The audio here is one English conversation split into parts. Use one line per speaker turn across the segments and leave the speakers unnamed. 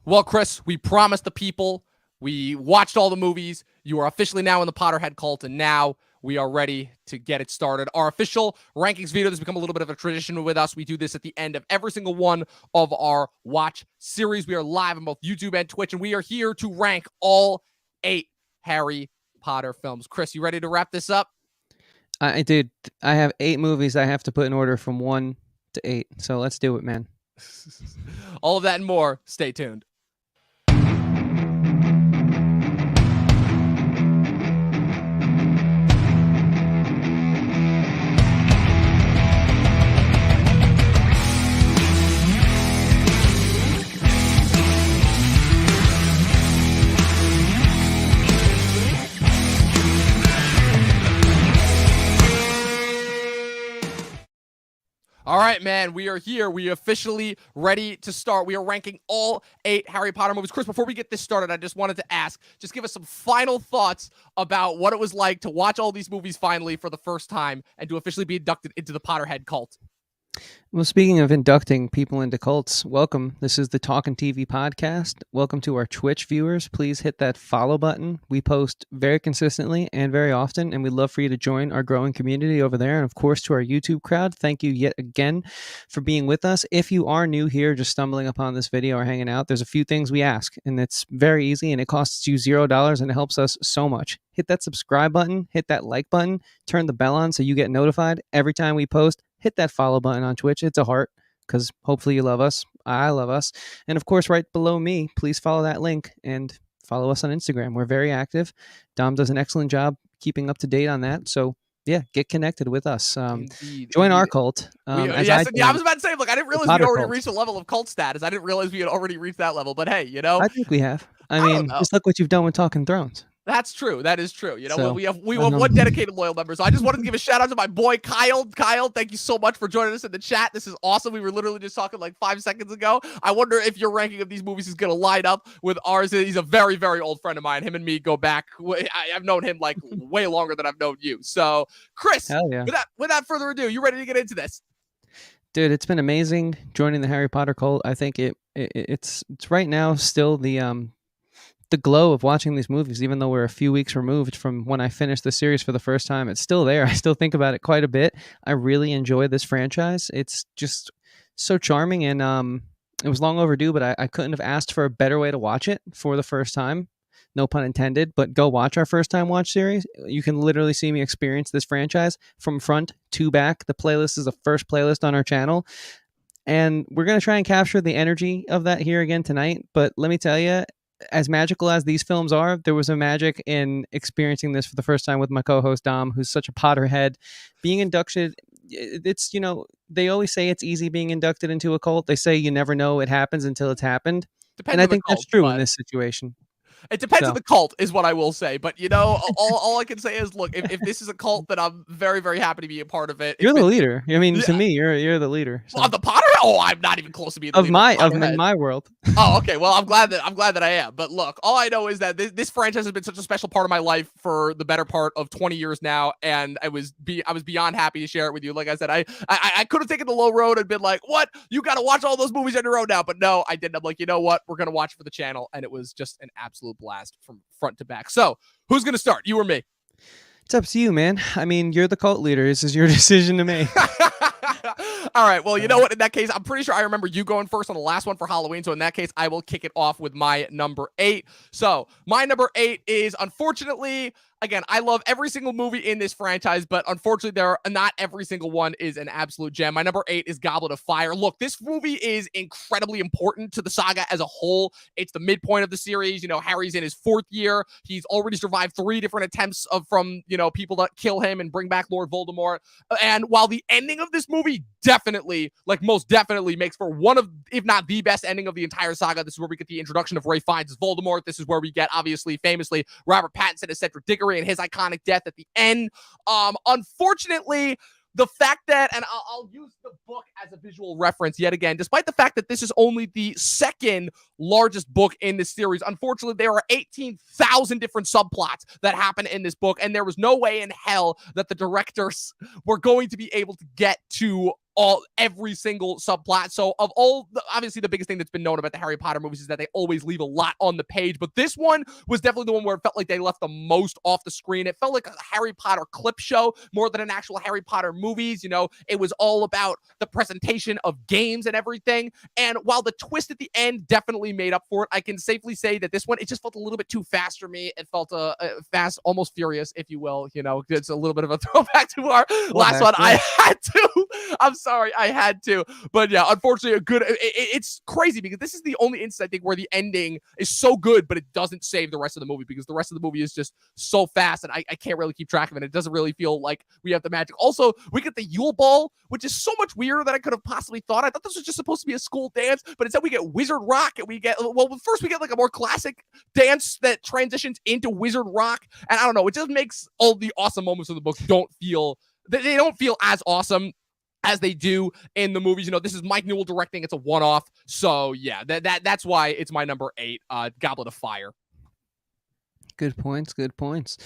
Well, Chris, we promised the people. We watched all the movies. You are officially now in the Potterhead cult, and now we are ready to get it started. Our official rankings video has become a little bit of a tradition with us. We do this at the end of every single one of our watch series. We are live on both YouTube and Twitch, and we are here to rank all 8 Harry Potter films. Chris, you ready to wrap this up?
I have 8 movies I have to put in order from 1 to 8. So let's do it, man.
All of that and more. Stay tuned. All right, man, we are here. We are officially ready to start. We are ranking all 8 Harry Potter movies. Chris, before we get this started, I just wanted to ask, just give us some final thoughts about what it was like to watch all these movies finally for the first time and to officially be inducted into the Potterhead cult.
Well, speaking of inducting people into cults, welcome. This is the Talkin TV podcast. Welcome to our Twitch viewers. Please hit that follow button. We post very consistently and very often, and we'd love for you to join our growing community over there. And of course, to our YouTube crowd, thank you yet again for being with us. If you are new here, just stumbling upon this video or hanging out, there's a few things we ask, and it's very easy, and it costs you $0, and it helps us so much. Hit that subscribe button, hit that like button, turn the bell on so you get notified every time we post. Hit that follow button on Twitch. It's a heart because hopefully you love us. I love us. And of course, right below me, please follow that link and follow us on Instagram. We're very active. Dom does an excellent job keeping up to date on that. So yeah, get connected with us. Join our cult.
I was about to say, look, I didn't realize we already reached a level of cult status. I didn't realize we had already reached that level. But hey, you know,
I think we have. I mean, just look what you've done with Talking Thrones.
That's true. That is true. You know, so, we have one dedicated loyal member. So I just wanted to give a shout out to my boy Kyle. Kyle, thank you so much for joining us in the chat. This is awesome. We were literally just talking like 5 seconds ago. I wonder if your ranking of these movies is going to line up with ours. He's a very, very old friend of mine. Him and me go back. I've known him like way longer than I've known you. So, Chris,
yeah.
without further ado, you ready to get into this?
Dude, it's been amazing joining the Harry Potter cult. I think it's right now still the glow of watching these movies, even though we're a few weeks removed from when I finished the series for the first time. It's still there. I still think about it quite a bit. I really enjoy this franchise. It's just so charming, and it was long overdue, but I couldn't have asked for a better way to watch it for the first time. No pun intended, but go watch our first time watch series. You can literally see me experience this franchise from front to back. The playlist is the first playlist on our channel, and we're going to try and capture the energy of that here again tonight. But let me tell you, as magical as these films are, there was a magic in experiencing this for the first time with my co-host Dom, who's such a Potterhead. Being inducted, it's, you know, they always say it's easy being inducted into a cult. They say you never know it happens until it's happened. And I think that's true in this situation.
It depends on the cult, is what I will say. But, you know, all I can say is, look, if this is a cult, then I'm very, very happy to be a part of it.
You're the leader. I mean, to me, you're the leader.
So. Well, the Potter? Oh, I'm not even close to being the leader.
In my world.
Oh, okay. Well, I'm glad that I am. But look, all I know is that this franchise has been such a special part of my life for the better part of 20 years now, and I was beyond happy to share it with you. Like I said, I could have taken the low road and been like, "What? You got to watch all those movies on your own now." But no, I didn't. I'm like, you know what? We're gonna watch for the channel, and it was just an absolute blast from front to back. So, who's gonna start? You or me?
It's up to you, man. I mean, you're the cult leader. This is your decision to make.
All right. Well, you know what? In that case, I'm pretty sure I remember you going first on the last one for Halloween. So in that case, I will kick it off with my number 8. So my number 8 is, unfortunately, again, I love every single movie in this franchise, but unfortunately, not every single one is an absolute gem. My number 8 is Goblet of Fire. Look, this movie is incredibly important to the saga as a whole. It's the midpoint of the series. You know, Harry's in his 4th year. He's already survived 3 different attempts from, you know, people that kill him and bring back Lord Voldemort. And while the ending of this movie definitely, like most definitely, makes for one of, if not the best ending of the entire saga, this is where we get the introduction of Ralph Fiennes as Voldemort. This is where we get, obviously, famously, Robert Pattinson as Cedric Diggory and his iconic death at the end. Unfortunately, the fact that, and I'll use the book as a visual reference yet again, despite the fact that this is only the second largest book in this series, unfortunately, there are 18,000 different subplots that happen in this book, and there was no way in hell that the directors were going to be able to get to every single subplot. So of all, obviously the biggest thing that's been known about the Harry Potter movies is that they always leave a lot on the page, but this one was definitely the one where it felt like they left the most off the screen. It felt like a Harry Potter clip show more than an actual Harry Potter movies. It was all about the presentation of games and everything. And while the twist at the end definitely made up for it, I can safely say that this one, it just felt a little bit too fast for me. It felt fast, almost furious, if you will. It's a little bit of a throwback to our last one. I had to. I'm sorry, I had to. But yeah, unfortunately, it's crazy because this is the only instance I think where the ending is so good, but it doesn't save the rest of the movie because the rest of the movie is just so fast and I can't really keep track of it. It doesn't really feel like we have the magic. Also, we get the Yule Ball, which is so much weirder than I could have possibly thought. I thought this was just supposed to be a school dance, but instead we get Wizard Rock and first we get like a more classic dance that transitions into Wizard Rock. And I don't know, it just makes all the awesome moments of the book they don't feel as awesome as they do in the movies. This is Mike Newell directing. It's a one-off. So yeah, that's why it's my number 8, Goblet of Fire.
Good points.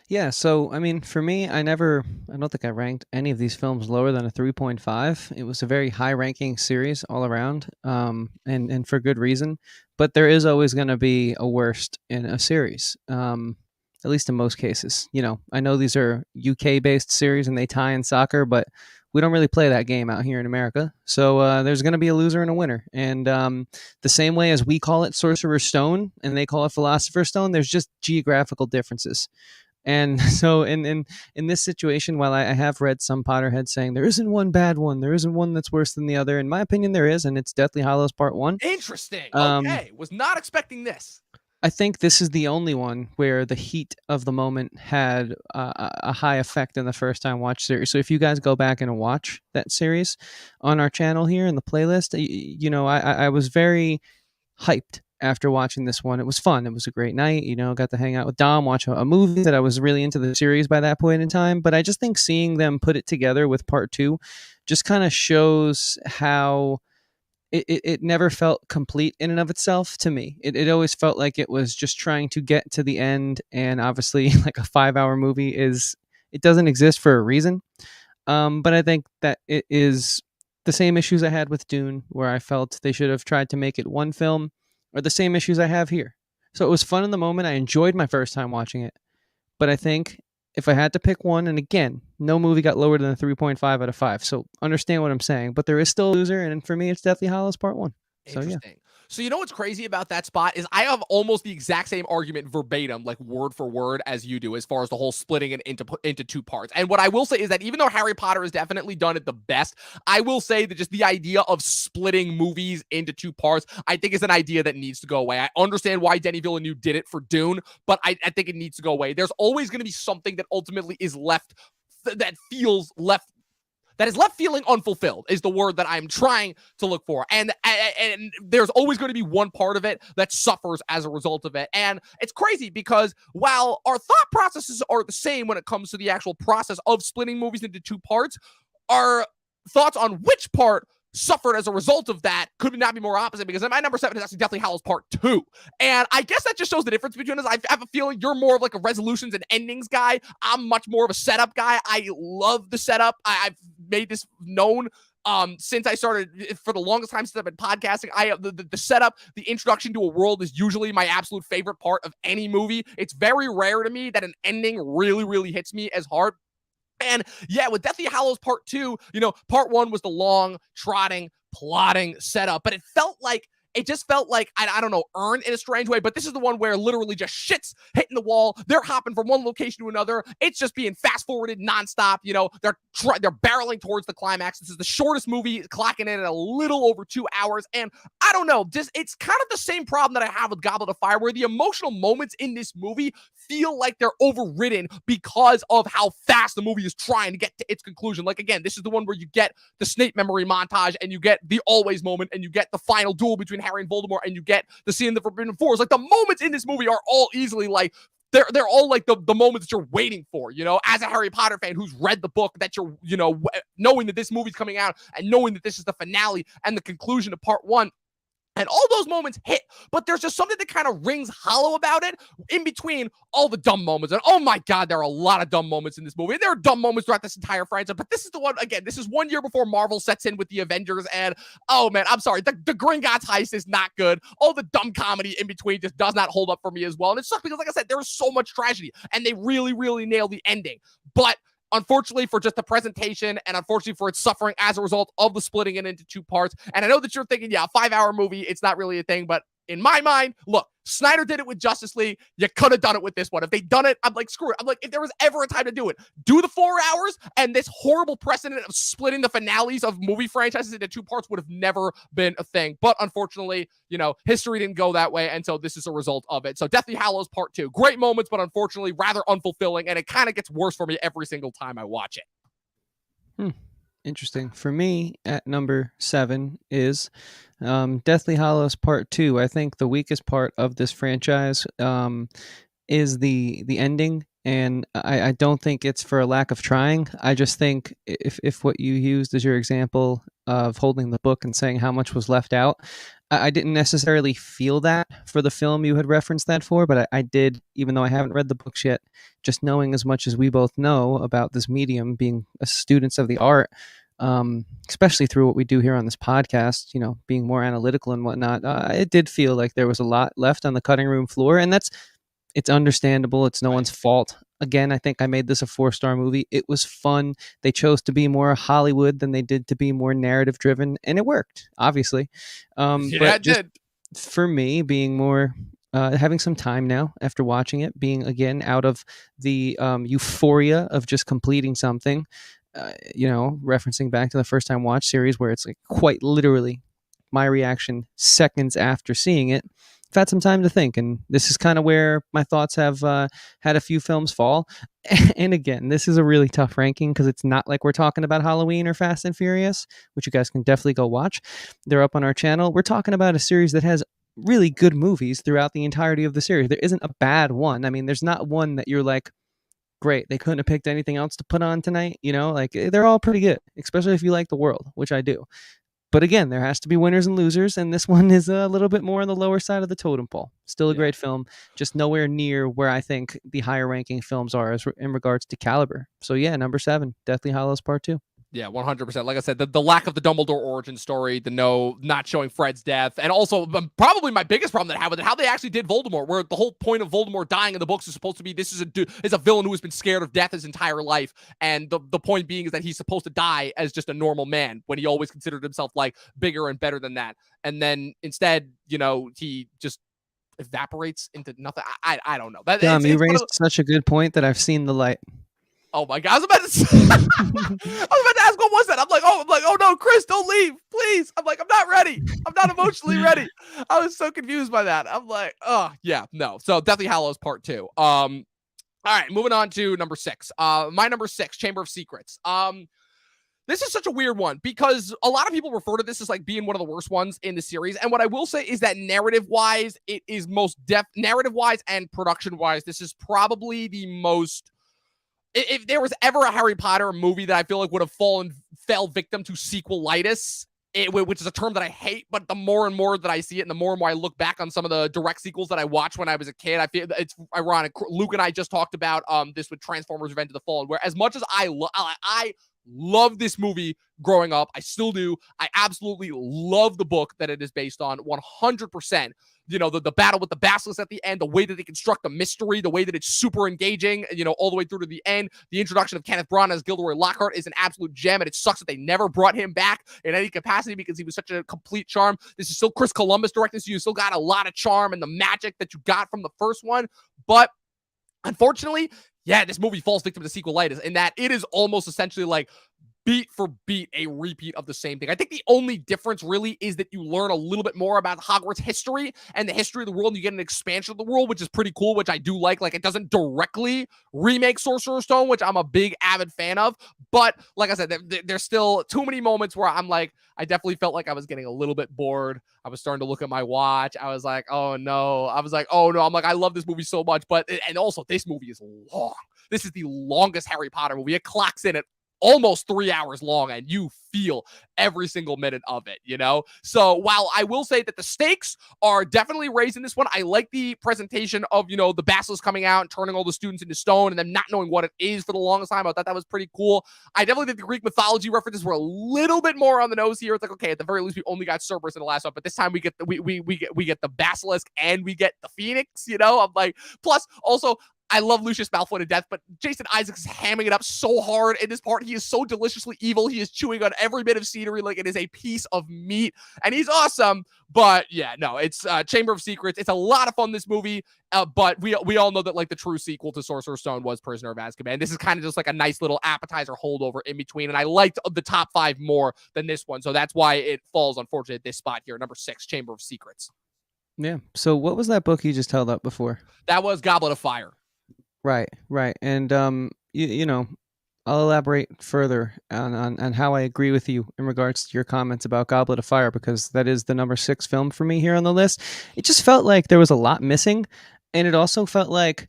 Yeah, so I mean, for me, I don't think I ranked any of these films lower than a 3.5. It was a very high-ranking series all around, and for good reason. But there is always going to be a worst in a series, at least in most cases. I know these are UK-based series and they tie in soccer, but we don't really play that game out here in America. So there's going to be a loser and a winner. And the same way as we call it Sorcerer's Stone and they call it Philosopher's Stone, there's just geographical differences. And so in this situation, while I have read some Potterheads saying there isn't one bad one, there isn't one that's worse than the other, in my opinion, there is, and it's Deathly Hallows Part 1.
Interesting. Okay. Was not expecting this.
I think this is the only one where the heat of the moment had a high effect in the first time watch series. So if you guys go back and watch that series on our channel here in the playlist, I was very hyped after watching this one. It was fun. It was a great night. Got to hang out with Dom, watch a movie that I was really into the series by that point in time. But I just think seeing them put it together with part 2 just kind of shows how it never felt complete in and of itself to me. It always felt like it was just trying to get to the end. And obviously, like a 5-hour movie it doesn't exist for a reason. But I think that it is the same issues I had with Dune, where I felt they should have tried to make it one film, or the same issues I have here. So it was fun in the moment. I enjoyed my first time watching it. But I think if I had to pick one, and again, no movie got lower than a 3.5 out of 5. So understand what I'm saying. But there is still a loser, and for me, it's Deathly Hallows Part 1. So,
Interesting.
Yeah.
So what's crazy about that spot is I have almost the exact same argument verbatim, like word for word, as you do, as far as the whole splitting it into 2 parts. And what I will say is that even though Harry Potter has definitely done it the best, I will say that just the idea of splitting movies into 2 parts, I think is an idea that needs to go away. I understand why Denis Villeneuve did it for Dune, but I think it needs to go away. There's always going to be something that ultimately is left that is left feeling unfulfilled is the word that I'm trying to look for. And there's always going to be one part of it that suffers as a result of it. And it's crazy because while our thought processes are the same when it comes to the actual process of splitting movies into 2 parts, our thoughts on which part suffered as a result of that could not be more opposite, because my number 7 is actually Deathly Hallows Part 2. And I guess that just shows the difference between us. I have a feeling you're more of like a resolutions and endings guy. I'm much more of a setup guy. I love the setup. I've made this known since I started, for the longest time since I've been podcasting. The setup, the introduction to a world is usually my absolute favorite part of any movie. It's very rare to me that an ending really, really hits me as hard. And yeah, with Deathly Hallows Part 2, Part 1 was the long, trotting, plotting setup, but it just felt like, I don't know, earned in a strange way. But this is the one where literally just shit's hitting the wall. They're hopping from one location to another. It's just being fast forwarded nonstop. They're barreling towards the climax. This is the shortest movie, clocking in at a little over 2 hours. And I don't know, it's kind of the same problem that I have with Goblet of Fire, where the emotional moments in this movie feel like they're overridden because of how fast the movie is trying to get to its conclusion. Like, again, this is the one where you get the Snape memory montage, and you get the always moment, and you get the final duel between Harry and Voldemort, and you get the scene in the Forbidden Forest. Like, the moments in this movie are all easily like, they're all like the moments that you're waiting for, as a Harry Potter fan who's read the book, that you're, knowing that this movie's coming out and knowing that this is the finale and the conclusion of Part 1. And all those moments hit, but there's just something that kind of rings hollow about it in between all the dumb moments. And oh my God, there are a lot of dumb moments in this movie. And there are dumb moments throughout this entire franchise, but this is the one, again, this is 1 year before Marvel sets in with the Avengers. And oh man, I'm sorry, the Gringotts heist is not good. All the dumb comedy in between just does not hold up for me as well. And it sucks because, like I said, there was so much tragedy and they really, really nailed the ending. But unfortunately for just the presentation and unfortunately for its suffering as a result of the splitting it into 2 parts. And I know that you're thinking, yeah, a 5-hour movie, it's not really a thing. But in my mind, look, Snyder did it with Justice League. You could have done it with this one. If they'd done it, I'm like, screw it. I'm like, if there was ever a time to do it, do the 4 hours, and this horrible precedent of splitting the finales of movie franchises into 2 parts would have never been a thing. But unfortunately, history didn't go that way, and so this is a result of it. So Deathly Hallows Part 2. Great moments, but unfortunately rather unfulfilling, and it kind of gets worse for me every single time I watch it.
Interesting. For me, at number 7 is Deathly Hallows Part 2. I think the weakest part of this franchise is the ending, and I don't think it's for a lack of trying. I just think if what you used as your example of holding the book and saying how much was left out, I didn't necessarily feel that for the film you had referenced that for, but I did, even though I haven't read the books yet, just knowing as much as we both know about this medium, being students of the art, especially through what we do here on this podcast, being more analytical and whatnot, it did feel like there was a lot left on the cutting room floor, and it's understandable. It's no one's fault. Again, I think I made this a 4-star movie. It was fun. They chose to be more Hollywood than they did to be more narrative driven, and it worked, obviously.
Yeah,
but
it did.
For me, being more having some time now after watching it, being again out of the euphoria of just completing something, referencing back to the first time watch series where it's like quite literally my reaction seconds after seeing it. I've had some time to think, and this is kind of where my thoughts have had a few films fall. And again, this is a really tough ranking because it's not like we're talking about Halloween or Fast and Furious, which you guys can definitely go watch. They're up on our channel. We're talking about a series that has really good movies throughout the entirety of the series. There isn't a bad one. I mean, there's not one that you're like, great, they couldn't have picked anything else to put on tonight. Like they're all pretty good, especially if you like the world, which I do. But again, there has to be winners and losers, and this one is a little bit more on the lower side of the totem pole. Still a great film, just nowhere near where I think the higher ranking films are in regards to caliber. So yeah, number 7, Deathly Hallows Part 2.
Yeah, 100%. Like I said, the lack of the Dumbledore origin story, the not showing Fred's death, and also probably my biggest problem that I have with it, how they actually did Voldemort, where the whole point of Voldemort dying in the books is supposed to be this is a villain who has been scared of death his entire life, and the point being is that he's supposed to die as just a normal man when he always considered himself like bigger and better than that, and then instead, he just evaporates into nothing. I don't know.
You raised such a good point that I've seen the light.
Oh my God! I was about to ask what was that. I'm like, oh no, Chris, don't leave, please. I'm like, I'm not ready. I'm not emotionally ready. I was so confused by that. I'm like, oh yeah, no. So Deathly Hallows Part 2. All right, moving on to number 6. My number 6, Chamber of Secrets. This is such a weird one because a lot of people refer to this as like being one of the worst ones in the series. And what I will say is that narrative-wise, it is narrative-wise and production-wise, this is probably the most. If there was ever a Harry Potter movie that I feel like would have fell victim to sequelitis, which is a term that I hate, but the more and more that I see it and the more and more I look back on some of the direct sequels that I watched when I was a kid, I feel it's ironic. Luke and I just talked about this with Transformers Revenge of the Fallen, where as much as I love this movie growing up, I still do. I absolutely love the book that it is based on 100%. The battle with the basilisk at the end, the way that they construct the mystery, the way that it's super engaging, all the way through to the end. The introduction of Kenneth Branagh as Gilderoy Lockhart is an absolute gem, and it sucks that they never brought him back in any capacity because he was such a complete charm. This is still Chris Columbus directing, so you still got a lot of charm and the magic that you got from the first one. But unfortunately, yeah, this movie falls victim to sequelitis in that it is almost essentially like beat for beat a repeat of the same thing. I think the only difference really is that you learn a little bit more about Hogwarts history and the history of the world, and you get an expansion of the world, which is pretty cool, which I do like. Like, it doesn't directly remake Sorcerer's Stone, which I'm a big avid fan of, but like I said, there's still too many moments where I'm like, I definitely felt like I was getting a little bit bored. I was starting to look at my watch. I was like, oh no. I'm like, I love this movie so much, and also this movie is long. This is the longest Harry Potter movie. It clocks in at almost 3 hours long, and you feel every single minute of it, you know? So while I will say that the stakes are definitely raised in this one, I like the presentation of, you know, the basilisk coming out and turning all the students into stone and them not knowing what it is for the longest time. I thought that was pretty cool. I definitely think the Greek mythology references were a little bit more on the nose here. It's like, okay, at the very least, we only got Cerberus in the last one, but this time we get the basilisk and we get the phoenix, you know? I'm like, plus also I love Lucius Malfoy to death, but Jason Isaacs is hamming it up so hard in this part. He is so deliciously evil. He is chewing on every bit of scenery like it is a piece of meat, and he's awesome. But yeah, no, it's Chamber of Secrets. It's a lot of fun, this movie, but we all know that like the true sequel to Sorcerer's Stone was Prisoner of Azkaban. This is kind of just like a nice little appetizer holdover in between, and I liked the top 5 more than this one, so that's why it falls, unfortunately, at this spot here, number 6, Chamber of Secrets.
Yeah. So what was that book you just held up before?
That was Goblet of Fire.
Right, right. And you know, I'll elaborate further on how I agree with you in regards to your comments about Goblet of Fire, because that is the number 6 film for me here on the list. It just felt like there was a lot missing, and it also felt like,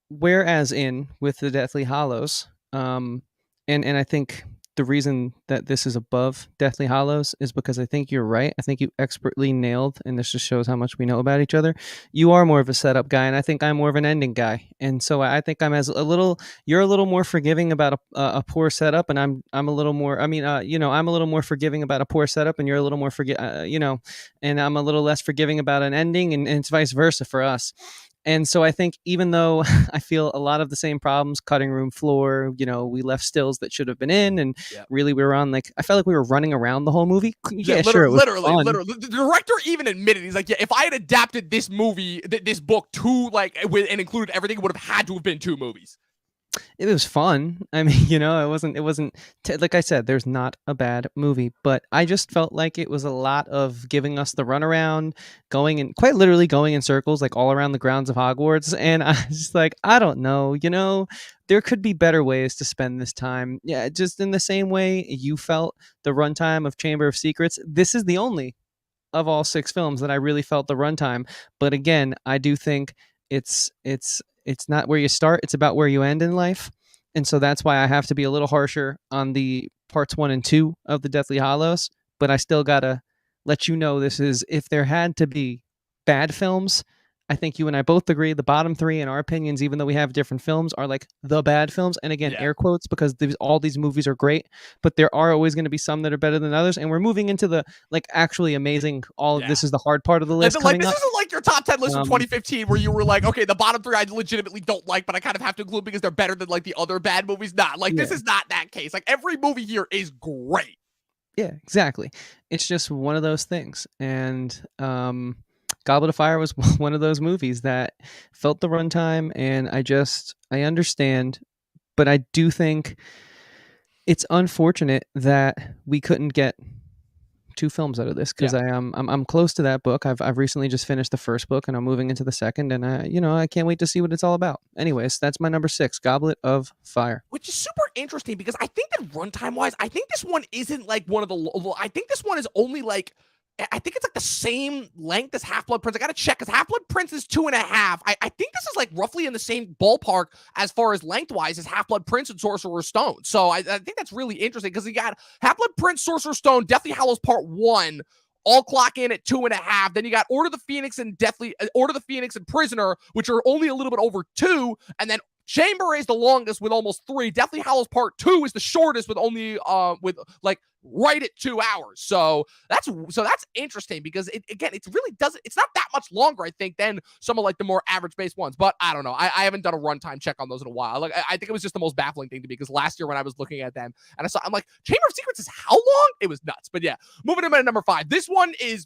whereas in with the Deathly Hallows, and I think the reason that this is above Deathly Hallows is because I think you're right. I think you expertly nailed, and this just shows how much we know about each other. You are more of a setup guy, and I think I'm more of an ending guy. And so I think you're a little more forgiving about a poor setup, and I'm a little more. I mean, you know, I'm a little more forgiving about a poor setup, and you're a little more you know, and I'm a little less forgiving about an ending, and it's vice versa for us. And so I think, even though I feel a lot of the same problems, cutting room floor, you know, we left stills that should have been in, and really we were on, like, I felt like we were running around the whole movie. Yeah, sure, it was fun.
Literally. The director even admitted, he's like, yeah, if I had adapted this movie, this book to like, and included everything, it would have had to have been 2 movies.
It was fun. I mean, you know, it wasn't like I said, there's not a bad movie, but I just felt like it was a lot of giving us the runaround, quite literally going in circles, like all around the grounds of Hogwarts. And I was just like, I don't know, you know, there could be better ways to spend this time. Yeah, just in the same way you felt the runtime of Chamber of Secrets. This is the only of all 6 films that I really felt the runtime. But again, I do think it's not where you start, it's about where you end in life. And so that's why I have to be a little harsher on the parts 1 and 2 of the Deathly Hallows. But I still gotta let you know, this is, if there had to be bad films, I think you and I both agree the bottom 3 in our opinions, even though we have different films, are like the bad films. And again, air quotes, because all these movies are great, but there are always going to be some that are better than others. And we're moving into the like actually amazing. This is the hard part of the list.
Like, this isn't like your top 10 list from 2015 where you were like, okay, the bottom 3 I legitimately don't like, but I kind of have to include because they're better than like the other bad movies. This is not that case. Like, every movie here is great.
Yeah, exactly. It's just one of those things. And Goblet of Fire was one of those movies that felt the runtime, and I understand, but I do think it's unfortunate that we couldn't get 2 films out of this, because I'm close to that book. I've recently just finished the first book, and I'm moving into the second, and I can't wait to see what it's all about. Anyways, that's my number 6, Goblet of Fire.
Which is super interesting, because I think that runtime wise, I think this one isn't like one of the. I think this one is only like, I think it's like the same length as Half-Blood Prince. I gotta check, because Half-Blood Prince is 2.5. I think this is like roughly in the same ballpark as far as lengthwise as Half-Blood Prince and Sorcerer's Stone. So I think that's really interesting, because you got Half-Blood Prince, Sorcerer's Stone, Deathly Hallows Part 1, all clock in at 2.5. Then you got Order of the Phoenix and Prisoner, which are only a little bit over 2, and then Chamber is the longest with almost 3. Deathly Hallows Part 2 is the shortest with only with like right at 2 hours. So that's interesting, because it really doesn't, it's not that much longer, I think, than some of like the more average based ones. But I don't know. I haven't done a runtime check on those in a while. Like, I think it was just the most baffling thing to me, because last year when I was looking at them and I'm like, Chamber of Secrets is how long? It was nuts. But yeah, moving to number 5. This one is,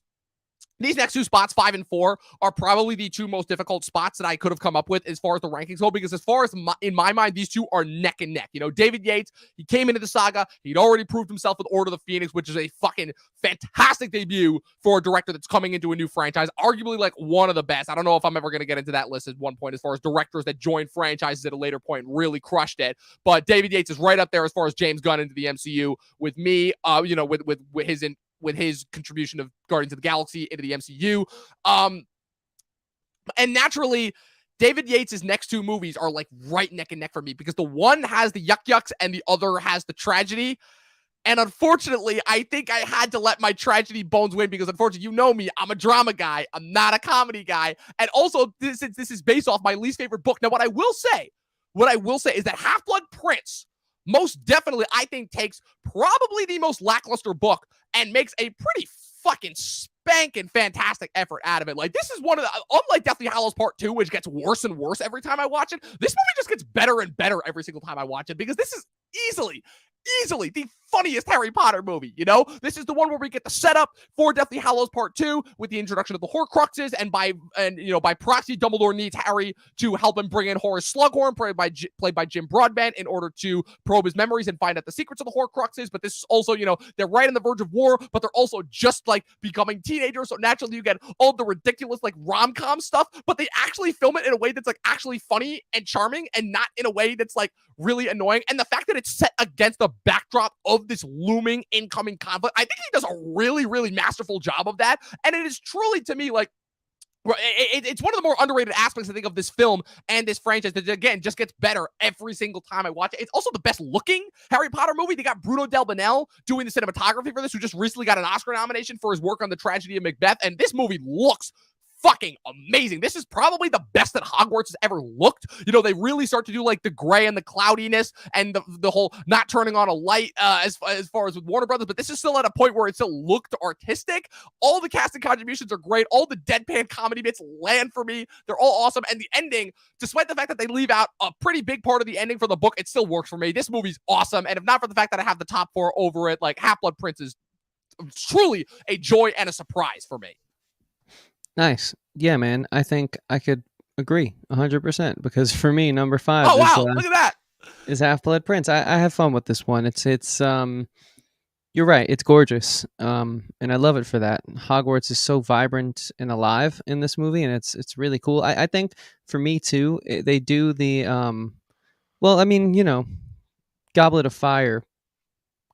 these next 2 spots, 5 and 4, are probably the 2 most difficult spots that I could have come up with as far as the rankings go, because as far as in my mind, these 2 are neck and neck. You know, David Yates, he came into the saga. He'd already proved himself with Order of the Phoenix, which is a fucking fantastic debut for a director that's coming into a new franchise. Arguably like one of the best. I don't know if I'm ever going to get into that list at one point as far as directors that joined franchises at a later point and really crushed it. But David Yates is right up there as far as James Gunn into the MCU with me, with his contribution of Guardians of the Galaxy into the MCU. And naturally, David Yates' next two movies are like right neck and neck for me because the one has the yuck yucks and the other has the tragedy. And unfortunately, I think I had to let my tragedy bones win because unfortunately, you know me, I'm a drama guy. I'm not a comedy guy. And also, this is based off my least favorite book. Now, what I will say is that Half-Blood Prince most definitely, I think, takes probably the most lackluster book and makes a pretty fucking spanking fantastic effort out of it. Like, this is one of the, unlike Deathly Hallows Part 2, which gets worse and worse every time I watch it, this movie just gets better and better every single time I watch it because this is easily the funniest Harry Potter movie, you know? This is the one where we get the setup for Deathly Hallows Part 2 with the introduction of the Horcruxes, and by proxy, Dumbledore needs Harry to help him bring in Horace Slughorn, played by Jim Broadbent, in order to probe his memories and find out the secrets of the Horcruxes. But this is also, they're right on the verge of war, but they're also just like becoming teenagers, so naturally you get all the ridiculous like rom-com stuff, but they actually film it in a way that's like actually funny and charming and not in a way that's like really annoying. And the fact that it's set against the backdrop of this looming incoming conflict, I think he does a really, really masterful job of that. And it is truly, to me, like, it's one of the more underrated aspects, I think, of this film and this franchise that, again, just gets better every single time I watch it. It's also the best looking Harry Potter movie. They got Bruno Del Bonell doing the cinematography for this, who just recently got an Oscar nomination for his work on The Tragedy of Macbeth. And this movie looks fucking amazing. This is probably the best that Hogwarts has ever looked. They really start to do like the gray and the cloudiness and the whole not turning on a light as far as with Warner Brothers, but this is still at a point where it still looked artistic. All the casting contributions are great. All the deadpan comedy bits land for me. They're all awesome. And the ending, despite the fact that they leave out a pretty big part of the ending for the book, it still works for me. This movie's awesome. And if not for the fact that I have the top 4 over it, like Half-Blood Prince is truly a joy and a surprise for me.
Nice. Yeah, man. I think I could agree 100% because for me, number 5
oh, wow. Look at that.
Is Half-Blood Prince. I have fun with this one. It's you're right. It's gorgeous. And I love it for that. Hogwarts is so vibrant and alive in this movie, and it's really cool. I think for me too, they do the well, I mean, Goblet of Fire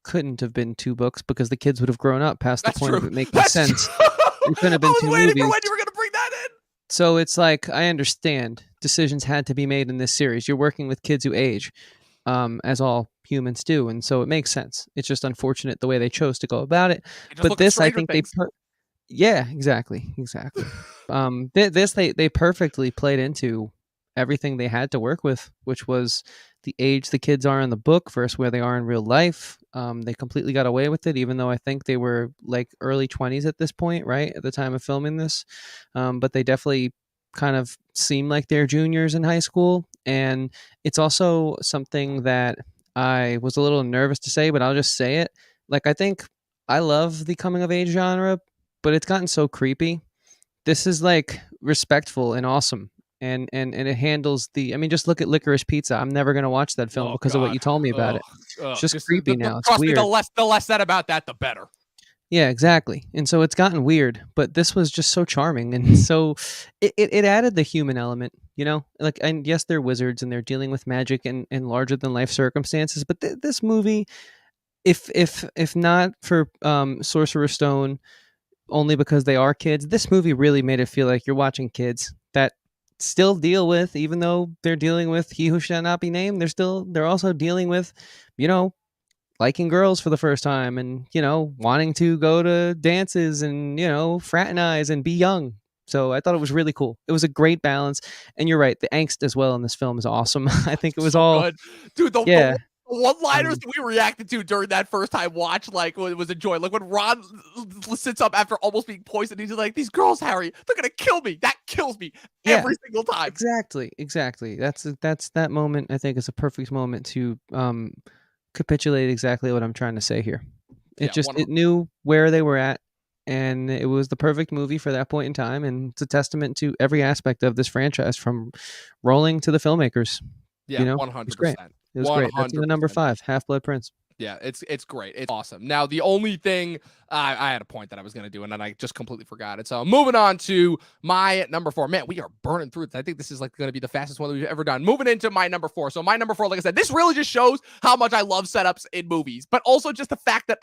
couldn't have been 2 books because the kids would have grown up past the point of it making sense. It couldn't have been 2 movies. I was waiting for when you were going to bring that in. So it's like, I understand decisions had to be made in this series. You're working with kids who age, as all humans do, and so it makes sense. It's just unfortunate the way they chose to go about it. But this, I think yeah, exactly. This they perfectly played into everything they had to work with, which was the age the kids are in the book versus where they are in real life. They completely got away with it, even though I think they were like early 20s at this point, right, at the time of filming this. But they definitely kind of seem like they're juniors in high school. And it's also something that I was a little nervous to say, but I'll just say it. Like, I think I love the coming of age genre, but it's gotten so creepy. This is like respectful and awesome. And it handles just look at Licorice Pizza. I'm never going to watch that film because of what you told me about it. It's just creepy now. It's weird.
Me, the less said about that, the better.
Yeah, exactly. And so it's gotten weird, but this was just so charming. And so it added the human element, like, and yes, they're wizards and they're dealing with magic and larger than life circumstances. But this movie, if not for Sorcerer Stone, only because they are kids, this movie really made it feel like you're watching kids that still deal with, even though they're dealing with He Who Shall Not Be Named, they're also dealing with, liking girls for the first time and, wanting to go to dances and, fraternize and be young. So I thought it was really cool. It was a great balance. And you're right, the angst as well in this film is awesome. I think it was so all good.
Dude, the one-liners we reacted to during that first time watch, like, it was a joy. Like, when Ron sits up after almost being poisoned, he's like, these girls, Harry, they're gonna kill me. That kills me every single time.
Exactly. That's that moment, I think, is a perfect moment to capitulate exactly what I'm trying to say here. It knew where they were at, and it was the perfect movie for that point in time, and it's a testament to every aspect of this franchise, from Rowling to the filmmakers.
Yeah, 100%.
It was great. That's the number 5, Half-Blood Prince.
Yeah, it's great. It's awesome. Now, the only thing I had a point that I was going to do, and then I just completely forgot it. So moving on to my number 4. Man, we are burning through it. I think this is like going to be the fastest one that we've ever done. Moving into my number 4. So my number 4, like I said, this really just shows how much I love setups in movies, but also just the fact that,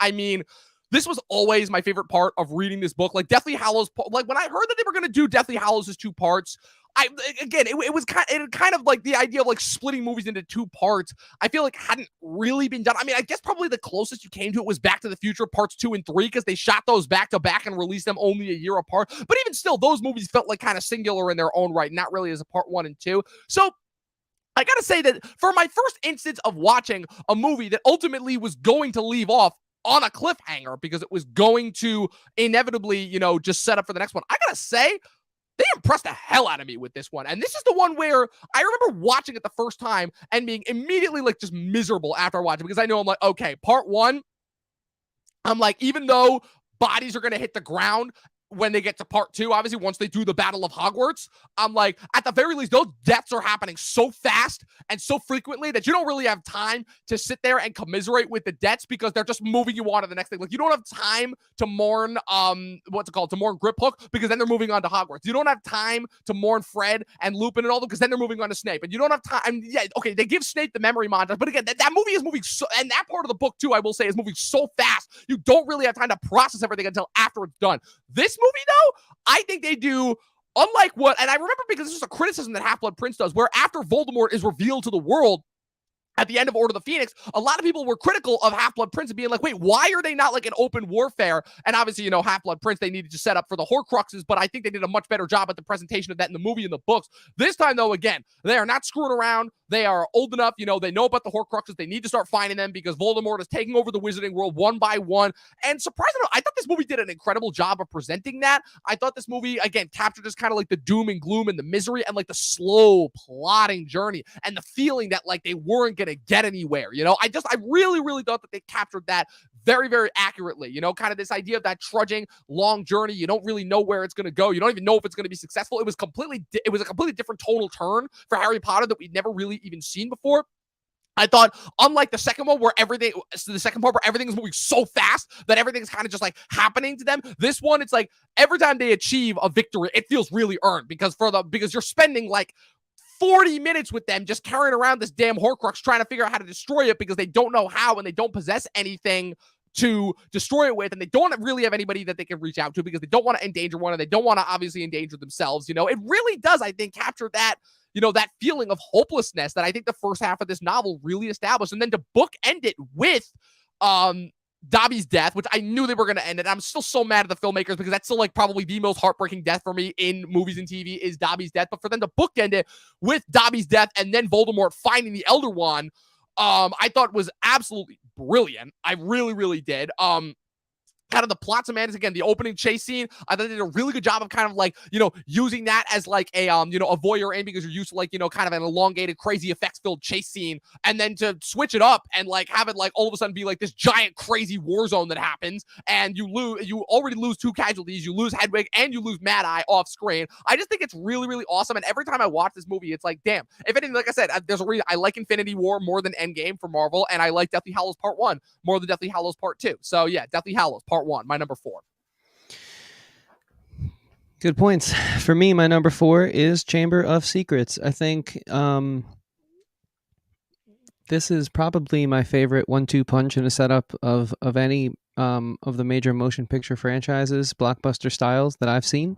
this was always my favorite part of reading this book. Like, Deathly Hallows, like, when I heard that they were going to do Deathly Hallows as 2 parts, I again, it was kind of like the idea of like splitting movies into two parts. I feel like hadn't really been done. I mean, I guess probably the closest you came to it was Back to the Future parts 2 and 3 because they shot those back to back and released them only a year apart. But even still, those movies felt like kind of singular in their own right, not really as a part 1 and 2. So I gotta say that for my first instance of watching a movie that ultimately was going to leave off on a cliffhanger because it was going to inevitably, just set up for the next one, I gotta say, they impressed the hell out of me with this one. And this is the one where I remember watching it the first time and being immediately like just miserable after watching because I know I'm like, okay, part one, I'm like, even though bodies are going to hit the ground when they get to part two, obviously, once they do the Battle of Hogwarts, I'm like, at the very least, those deaths are happening so fast and so frequently that you don't really have time to sit there and commiserate with the deaths because they're just moving you on to the next thing. Like, you don't have time to mourn, to mourn Griphook because then they're moving on to Hogwarts. You don't have time to mourn Fred and Lupin and all them because then they're moving on to Snape. And you don't have time. Yeah, okay, they give Snape the memory montage, but again, that movie is moving so, and that part of the book too, I will say, is moving so fast. You don't really have time to process everything until after it's done. This movie, though, I think they do, unlike what, and I remember because this was a criticism that Half-Blood Prince does, where after Voldemort is revealed to the world at the end of Order of the Phoenix, a lot of people were critical of Half-Blood Prince and being like, wait, why are they not like an open warfare? And obviously, Half-Blood Prince, they needed to set up for the Horcruxes, but I think they did a much better job at the presentation of that in the movie and the books. This time, though, again, they are not screwing around. They are old enough, they know about the Horcruxes. They need to start finding them because Voldemort is taking over the Wizarding World one by one. And surprisingly, I thought this movie did an incredible job of presenting that. I thought this movie, again, captured just kind of like the doom and gloom and the misery and like the slow plotting journey and the feeling that like they weren't going to get anywhere. I really, really thought that they captured that very, very accurately. Kind of this idea of that trudging long journey. You don't really know where it's going to go. You don't even know if it's going to be successful. It was a completely different tonal turn for Harry Potter that we'd never really even seen before. I thought, unlike the second one where the second part where everything is moving so fast that everything's kind of just like happening to them, this one, it's like every time they achieve a victory, it feels really earned because you're spending like 40 minutes with them just carrying around this damn Horcrux trying to figure out how to destroy it because they don't know how and they don't possess anything to destroy it with, and they don't really have anybody that they can reach out to because they don't want to endanger one and they don't want to obviously endanger themselves. It really does, I think, capture that that feeling of hopelessness that I think the first half of this novel really established. And then to bookend it with Dobby's death, which I knew they were going to end it. I'm still so mad at the filmmakers because that's still like probably the most heartbreaking death for me in movies and TV is Dobby's death. But for them to bookend it with Dobby's death and then Voldemort finding the Elder Wand, I thought was absolutely brilliant. I really, really did. Kind of the plot semantics, again, the opening chase scene, I thought they did a really good job of kind of like, using that as like a, a voyeur in because you're used to like, kind of an elongated, crazy effects-filled chase scene. And then to switch it up and like have it like all of a sudden be like this giant crazy war zone that happens. And you already lose 2 casualties. You lose Hedwig and you lose Mad Eye off screen. I just think it's really, really awesome. And every time I watch this movie, it's like, damn, if anything, like I said, there's a reason I like Infinity War more than Endgame for Marvel. And I like Deathly Hallows Part 1 more than Deathly Hallows Part 2. So yeah, Deathly Hallows Part 1, my number 4.
Good points. For me, my number 4 is Chamber of Secrets. I think this is probably my favorite 1-2 punch in a setup of any of the major motion picture franchises, blockbuster styles that I've seen.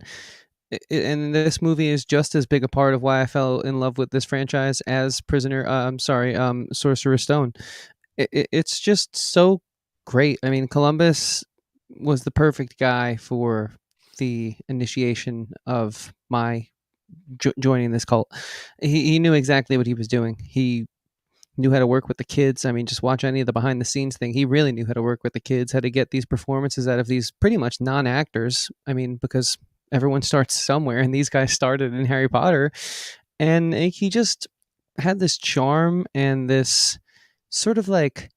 And this movie is just as big a part of why I fell in love with this franchise as Sorcerer Stone. It's just so great. I mean, Columbus was the perfect guy for the initiation of my joining this cult. He knew exactly what he was doing. He knew how to work with the kids. I mean, just watch any of the behind the scenes thing. He really knew how to work with the kids, how to get these performances out of these pretty much non-actors. I mean, because everyone starts somewhere and these guys started in Harry Potter. And he just had this charm and this sort of like,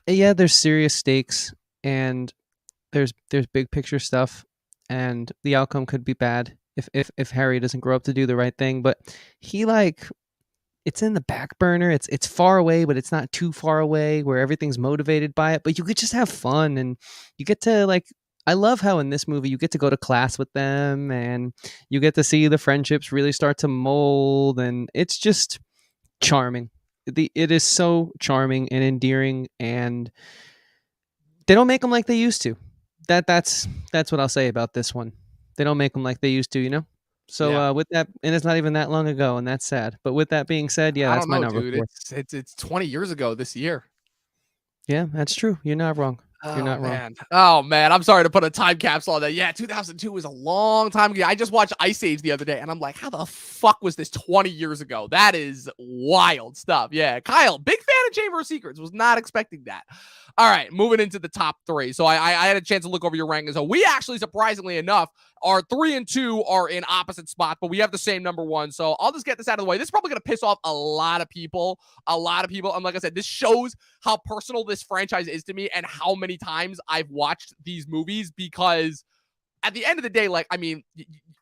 yeah, there's serious stakes and there's big picture stuff and the outcome could be bad if Harry doesn't grow up to do the right thing. But he like, it's in the back burner. It's far away, but it's not too far away where everything's motivated by it. But you could just have fun and you get to like, I love how in this movie you get to go to class with them and you get to see the friendships really start to mold, and it's just charming. It is so charming and endearing, and they don't make them like they used to. That's what I'll say about this one. They don't make them like they used to, So
Yeah.
with that, and it's not even that long ago, and that's sad. But with that being said, yeah,
I
that's
don't
my
know,
number
dude.
4.
It's 20 years ago this year.
Yeah, that's true. You're not wrong. You're
Oh
not wrong.
man. Oh man. I'm sorry to put a time capsule on that. Yeah, 2002 was a long time ago. I just watched Ice Age the other day and I'm like, how the fuck was this 20 years ago? That is wild stuff. Yeah. Kyle, big fan of Chamber of Secrets. Was not expecting that. All right, moving into the top three. So I had a chance to look over your rankings. So we actually, surprisingly enough, our 3 and 2 are in opposite spots, but we have the same number 1. So I'll just get this out of the way. This is probably going to piss off a lot of people. A lot of people. And like I said, this shows how personal this franchise is to me and how many times I've watched these movies because at the end of the day, like, I mean,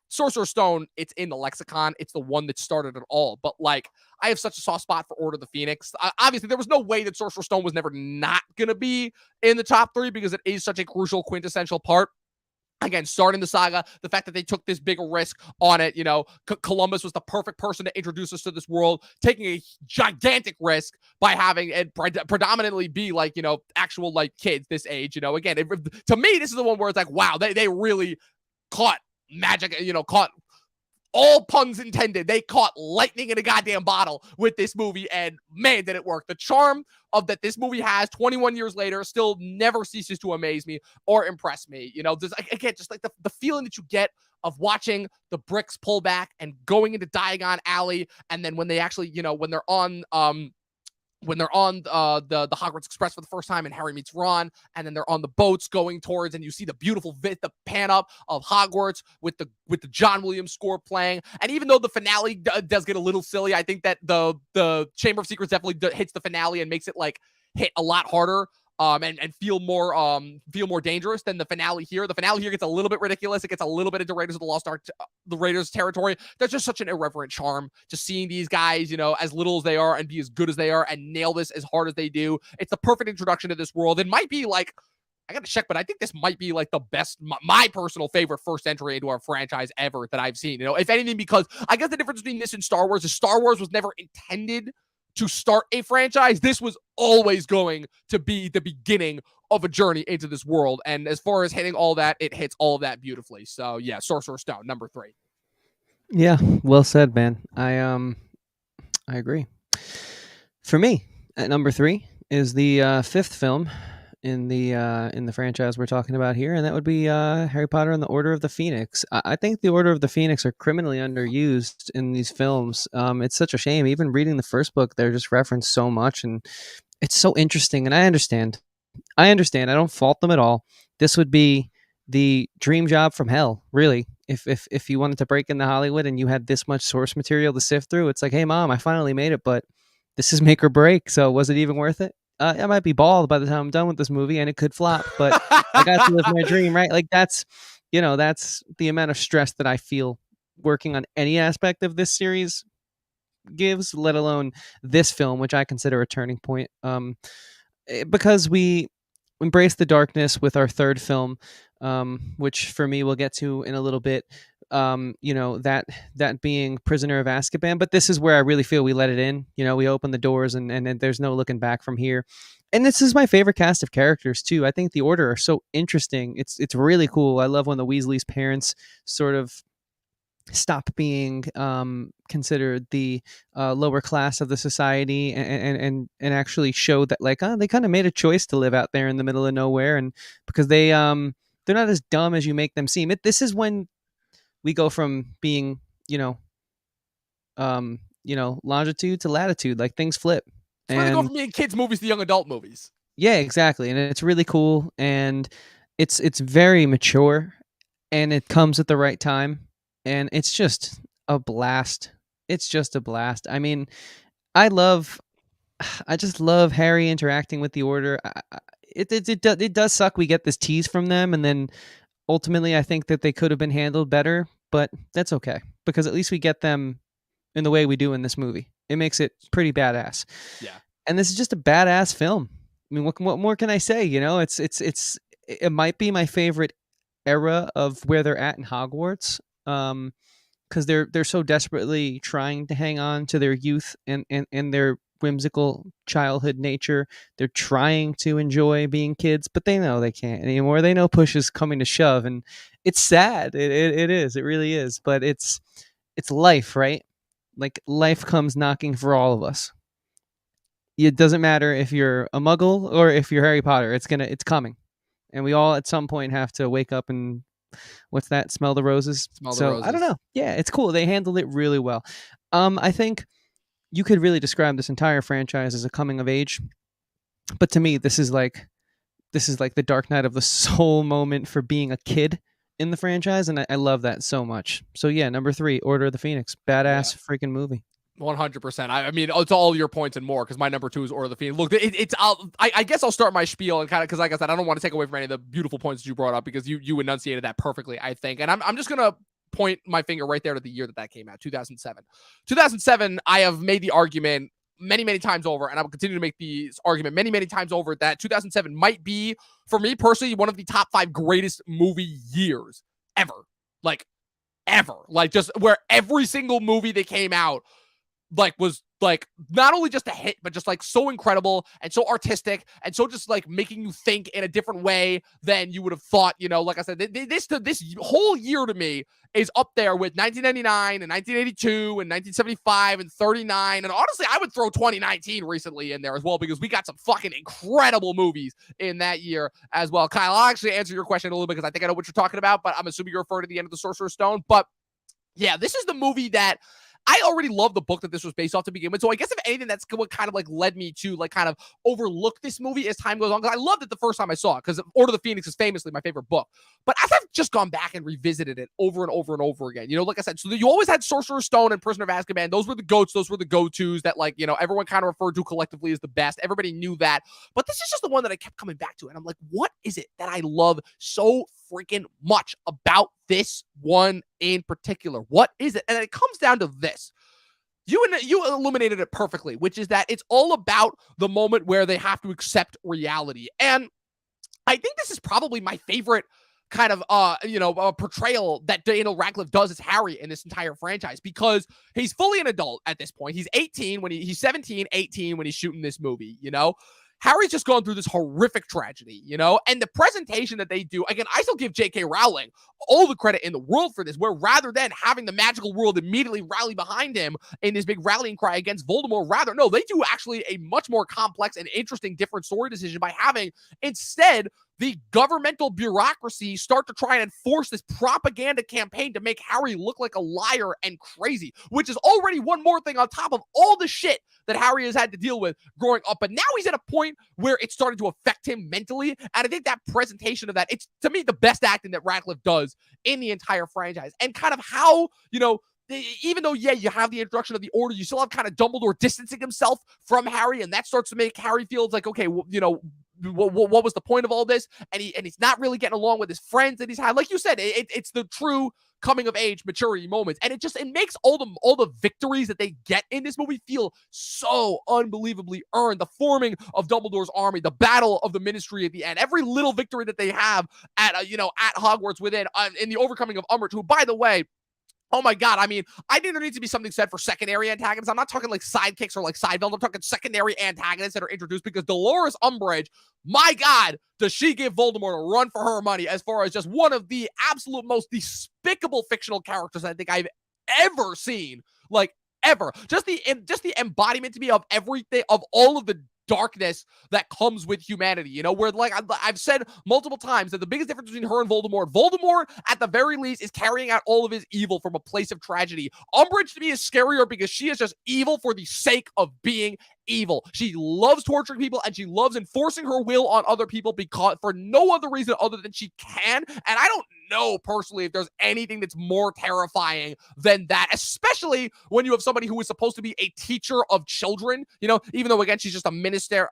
Sorcerer's Stone, it's in the lexicon. It's the one that started it all. But like, I have such a soft spot for Order of the Phoenix. Obviously, there was no way that Sorcerer's Stone was never not going to be in the top 3 because it is such a crucial, quintessential part. Again, starting the saga, the fact that they took this big risk on it, you know, Columbus was the perfect person to introduce us to this world, taking a gigantic risk by having it predominantly be like, you know, actual like kids this age, you know, again, to me, this is the one where it's like, wow, they really caught magic, you know, caught all puns intended. They caught lightning in a goddamn bottle with this movie, and man, did it work. The charm of that this movie has 21 years later still never ceases to amaze me or impress me. You know, there's again, just like the feeling that you get of watching the bricks pull back and going into Diagon Alley, and then when they actually, you know, when they're on the Hogwarts Express for the first time and Harry meets Ron, and then they're on the boats going towards, and you see the beautiful the pan up of Hogwarts with the John Williams score playing. And even though the finale does get a little silly, I think that the Chamber of Secrets definitely hits the finale and makes it like hit a lot harder. And feel more dangerous than the finale here. The finale here gets a little bit ridiculous. It gets a little bit into Raiders of the Lost Ark, the Raiders territory. There's just such an irreverent charm. Just seeing these guys, you know, as little as they are and be as good as they are and nail this as hard as they do. It's the perfect introduction to this world. It might be like, I got to check, but I think this might be like the best, my personal favorite first entry into our franchise ever that I've seen. You know, if anything, because I guess the difference between this and Star Wars is Star Wars was never intended to start a franchise. This was always going to be the beginning of a journey into this world. And as far as hitting all that, it hits all of that beautifully. So yeah, Sorcerer's Stone, number 3.
Yeah, well said, man. I agree. For me, at number 3 is the fifth film in the franchise we're talking about here, and that would be Harry Potter and the Order of the Phoenix. I think the Order of the Phoenix are criminally underused in these films. It's such a shame. Even reading the first book, they're just referenced so much, and it's so interesting. And I understand. I don't fault them at all. This would be the dream job from hell, really. If you wanted to break into Hollywood and you had this much source material to sift through, it's like, hey, mom, I finally made it, but this is make or break. So was it even worth it? I might be bald by the time I'm done with this movie, and it could flop, but I got to live my dream, right? Like that's the amount of stress that I feel working on any aspect of this series gives, let alone this film, which I consider a turning point. Because we embrace the darkness with our third film, which for me we'll get to in a little bit. That being Prisoner of Azkaban, but this is where I really feel we let it in. You know, we open the doors and there's no looking back from here. And this is my favorite cast of characters too. I think the Order are so interesting. It's really cool. I love when the Weasleys' parents sort of stop being considered the lower class of the society and actually show that like they kind of made a choice to live out there in the middle of nowhere, and because they're not as dumb as you make them seem. This is when we go from being longitude to latitude, like things flip.
It's where they go
And
from being kids movies to young adult movies.
yeah, exactly. And it's really cool, and it's very mature, and it comes at the right time, and it's just a blast. It's just a blast. I mean, I love I just love Harry interacting with the Order. It does suck we get this tease from them, and then ultimately I think that they could have been handled better, but that's okay because at least we get them in the way we do in this movie. It makes it pretty badass.
Yeah.
And this is just a badass film. I mean, what more can I say? You know, it might be my favorite era of where they're at in Hogwarts. Because they're so desperately trying to hang on to their youth and their whimsical childhood nature. They're trying to enjoy being kids, but they know they can't anymore. They know push is coming to shove, and it's sad. It is. It really is. But it's life, right? Like life comes knocking for all of us. It doesn't matter if you're a Muggle or if you're Harry Potter. It's coming, and we all at some point have to wake up and what's that? Smell the roses.
Smell the
So I don't
roses.
know. Yeah, it's cool. They handled it really well. I think you could really describe this entire franchise as a coming of age, but to me, this is like the Dark Night of the Soul moment for being a kid in the franchise, and I love that so much. So yeah, number 3, Order of the Phoenix,
Yeah.
badass freaking movie.
100%. I mean, it's all your points and more because my number 2 is Order of the Phoenix. Look, I guess I'll start my spiel and kind of because, like I said, I don't want to take away from any of the beautiful points that you brought up because you enunciated that perfectly, I think. And I'm just gonna point my finger right there to the year that came out, 2007. 2007. I have made the argument many times over, and I will continue to make the argument many times over that 2007 might be, for me personally, one of the top 5 greatest movie years ever. Like ever. Like just where every single movie that came out like was like not only just a hit, but just like so incredible and so artistic and so just like making you think in a different way than you would have thought. Like I said, this whole year to me is up there with 1999 and 1982 and 1975 and 39. And honestly, I would throw 2019 recently in there as well because we got some fucking incredible movies in that year as well. Kyle, I'll actually answer your question a little bit because I think I know what you're talking about, but I'm assuming you're referring to the end of the Sorcerer's Stone. But yeah, this is the movie that I already love the book that this was based off to begin with. So I guess if anything, that's what kind of like led me to like kind of overlook this movie as time goes on. Because I loved it the first time I saw it because Order of the Phoenix is famously my favorite book. But as I've just gone back and revisited it over and over and over again, like I said, so you always had Sorcerer's Stone and Prisoner of Azkaban. Those were the goats. Those were the go-tos that like, everyone kind of referred to collectively as the best. Everybody knew that. But this is just the one that I kept coming back to. And I'm like, what is it that I love so freaking much about this one in particular? What is it? And it comes down to this. You illuminated it perfectly, which is that it's all about the moment where they have to accept reality. And I think this is probably my favorite kind of portrayal that Daniel Radcliffe does as Harry in this entire franchise because he's fully an adult at this point. He's 18 when he's 17, 18 when he's shooting this movie, Harry's just gone through this horrific tragedy, and the presentation that they do, again, I still give J.K. Rowling all the credit in the world for this, where rather than having the magical world immediately rally behind him in this big rallying cry against Voldemort, no, they do actually a much more complex and interesting different story decision by having instead the governmental bureaucracy start to try and enforce this propaganda campaign to make Harry look like a liar and crazy, which is already one more thing on top of all the shit that Harry has had to deal with growing up. But now he's at a point where it's starting to affect him mentally. And I think that presentation of that, it's to me the best acting that Radcliffe does in the entire franchise. And kind of how, even though, yeah, you have the introduction of the Order, you still have kind of Dumbledore distancing himself from Harry, and that starts to make Harry feel like, okay, well, what was the point of all this? And he's not really getting along with his friends that he's had. Like you said, it's the true coming of age maturity moments, and it makes all the victories that they get in this movie feel so unbelievably earned. The forming of Dumbledore's army, the battle of the Ministry at the end, every little victory that they have at at Hogwarts within in the overcoming of Umbridge, who, by the way, oh my God. I mean, I think there needs to be something said for secondary antagonists. I'm not talking like sidekicks or like side villains. I'm talking secondary antagonists that are introduced because Dolores Umbridge, my God, does she give Voldemort a run for her money as far as just one of the absolute most despicable fictional characters I think I've ever seen. Like, ever. Just the embodiment to me of everything, of all of the darkness that comes with humanity, where like I've said multiple times that the biggest difference between her and Voldemort at the very least is carrying out all of his evil from a place of tragedy. Umbridge to me is scarier because she is just evil for the sake of being evil. She loves torturing people and she loves enforcing her will on other people because for no other reason other than she can. And I don't know personally if there's anything that's more terrifying than that, especially when you have somebody who is supposed to be a teacher of children, even though again she's just a minister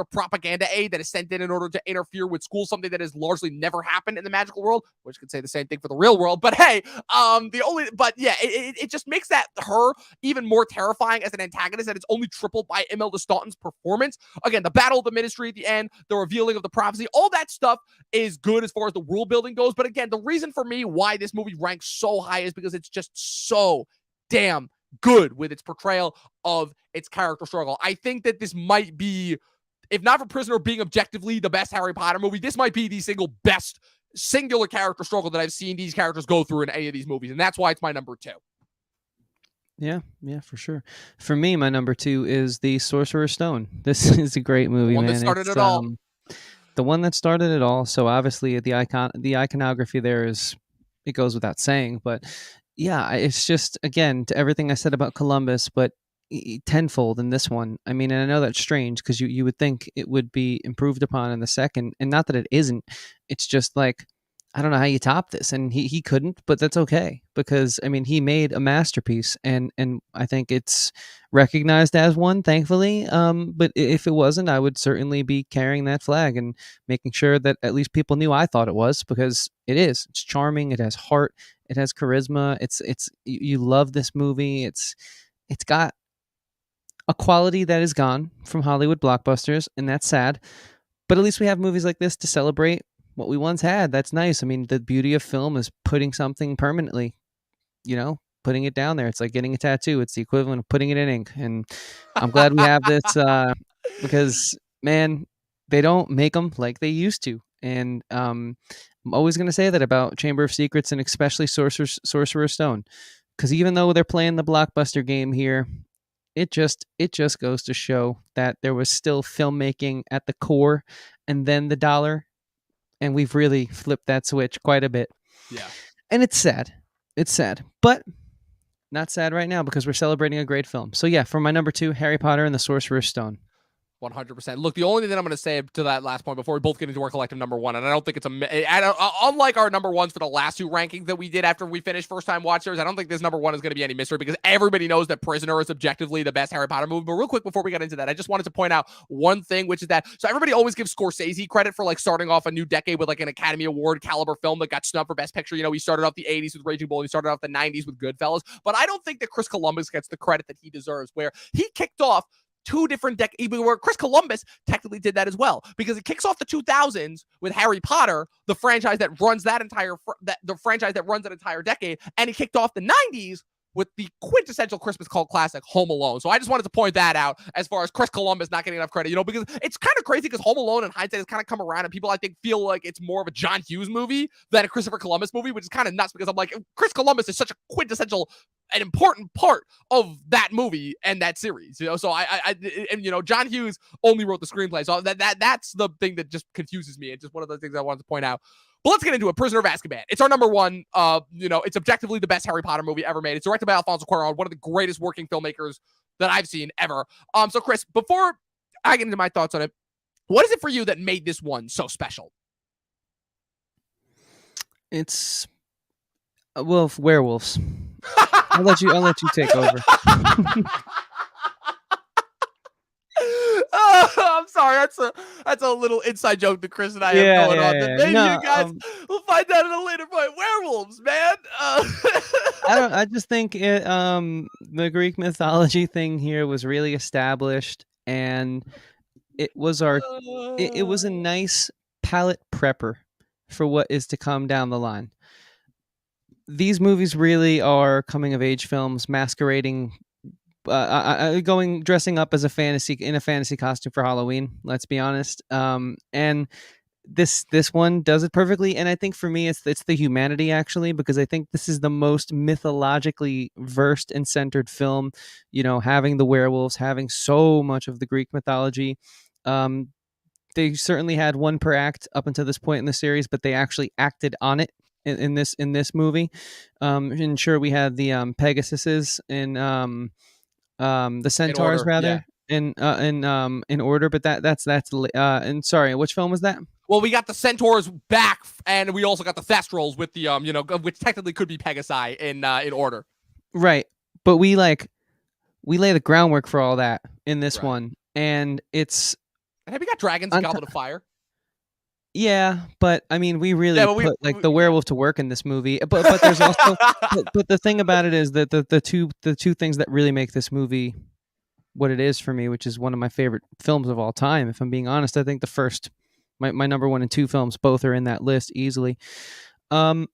propaganda aide that is sent in order to interfere with school, something that has largely never happened in the magical world, which could say the same thing for the real world. But hey, it just makes that her even more terrifying as an antagonist, and it's only tripled by Imelda Staunton's performance. Again, the battle of the Ministry at the end, the revealing of the prophecy, all that stuff is good as far as the world building goes. But again, the reason for me why this movie ranks so high is because it's just so damn good with its portrayal of its character struggle. I think that this might be, if not for Prisoner being objectively the best Harry Potter movie, this might be the single best singular character struggle that I've seen these characters go through in any of these movies, and that's why it's my number 2.
Yeah, yeah, for sure. For me, my number 2 is the Sorcerer's Stone. This is a great
The
movie,
one that
man.
started
It's
it all.
the one that started it all. So obviously the iconography there is, it goes without saying, but yeah, it's just, again, to everything I said about Columbus, but tenfold in this one. I mean, and I know that's strange because you would think it would be improved upon in the second, and not that it isn't. It's just like, I don't know how you top this, and he couldn't, but that's okay because I mean he made a masterpiece, and I think it's recognized as one, thankfully. But if it wasn't, I would certainly be carrying that flag and making sure that at least people knew I thought it was, because it is. It's charming. It has heart. It has charisma. It's you love this movie. It's got a quality that is gone from Hollywood blockbusters, and that's sad. But at least we have movies like this to celebrate what we once had. That's nice. I mean, the beauty of film is putting something permanently, putting it down there. It's like getting a tattoo. It's the equivalent of putting it in ink. And I'm glad we have this because, man, they don't make them like they used to. And I'm always going to say that about Chamber of Secrets and especially Sorcerer's Stone. Because even though they're playing the blockbuster game here, it just goes to show that there was still filmmaking at the core, and then the dollar, and we've really flipped that switch quite a bit.
Yeah.
And it's sad. It's sad. But not sad right now because we're celebrating a great film. So yeah, for my number 2, Harry Potter and the Sorcerer's Stone.
100%. Look, the only thing that I'm going to say to that last point before we both get into our collective number 1, and I don't think it's unlike our number 1s for the last 2 rankings that we did after we finished first time watchers, I don't think this number 1 is going to be any mystery because everybody knows that Prisoner is objectively the best Harry Potter movie. But real quick before we get into that, I just wanted to point out one thing, which is that, so everybody always gives Scorsese credit for like starting off a new decade with like an Academy Award caliber film that got snubbed for Best Picture. You know, he started off the 80s with Raging Bull, he started off the 90s with Goodfellas, but I don't think that Chris Columbus gets the credit that he deserves, where he kicked off 2 different decades, where Chris Columbus technically did that as well, because it kicks off the 2000s with Harry Potter, the franchise that runs that entire decade, and he kicked off the 90s with the quintessential Christmas cult classic, Home Alone. So I just wanted to point that out as far as Chris Columbus not getting enough credit, because it's kind of crazy because Home Alone in hindsight has kind of come around and people, I think, feel like it's more of a John Hughes movie than a Christopher Columbus movie, which is kind of nuts because I'm like, Chris Columbus is such a quintessential, an important part of that movie and that series, so John Hughes only wrote the screenplay. So that's the thing that just confuses me. It's just one of the things I wanted to point out. But let's get into it. Prisoner of Azkaban. It's our number 1. It's objectively the best Harry Potter movie ever made. It's directed by Alfonso Cuarón, one of the greatest working filmmakers that I've seen ever. So Chris, before I get into my thoughts on it, what is it for you that made this one so special?
It's werewolves. I'll let you take over.
I'm sorry. That's a little inside joke that Chris and I have going on. That maybe you guys will find that at a later point. Werewolves, man.
I just think the Greek mythology thing here was really established, and it was it was a nice palate prepper for what is to come down the line. These movies really are coming of age films masquerading, dressing up as a fantasy costume for Halloween. Let's be honest. And this one does it perfectly. And I think for me, it's the humanity, actually, because I think this is the most mythologically versed and centered film. Having the werewolves, having so much of the Greek mythology. They certainly had one per act up until this point in the series, but they actually acted on it in this movie. And sure, we had the Pegasuses and the Centaurs, rather, in order, but that's and sorry, which film was that?
Well, we got the Centaurs back, and we also got the Thestrals with the which technically could be Pegasi in order.
Right, but we lay the groundwork for all that in this one, and it's.
And have you got dragons in Goblet of Fire?
Yeah, but I mean, we really put the werewolf to work in this movie. But there's also, but the thing about it is that the two things that really make this movie what it is for me, which is one of my favorite films of all time, if I'm being honest, I think the first, my number 1 and 2 films, both are in that list easily. The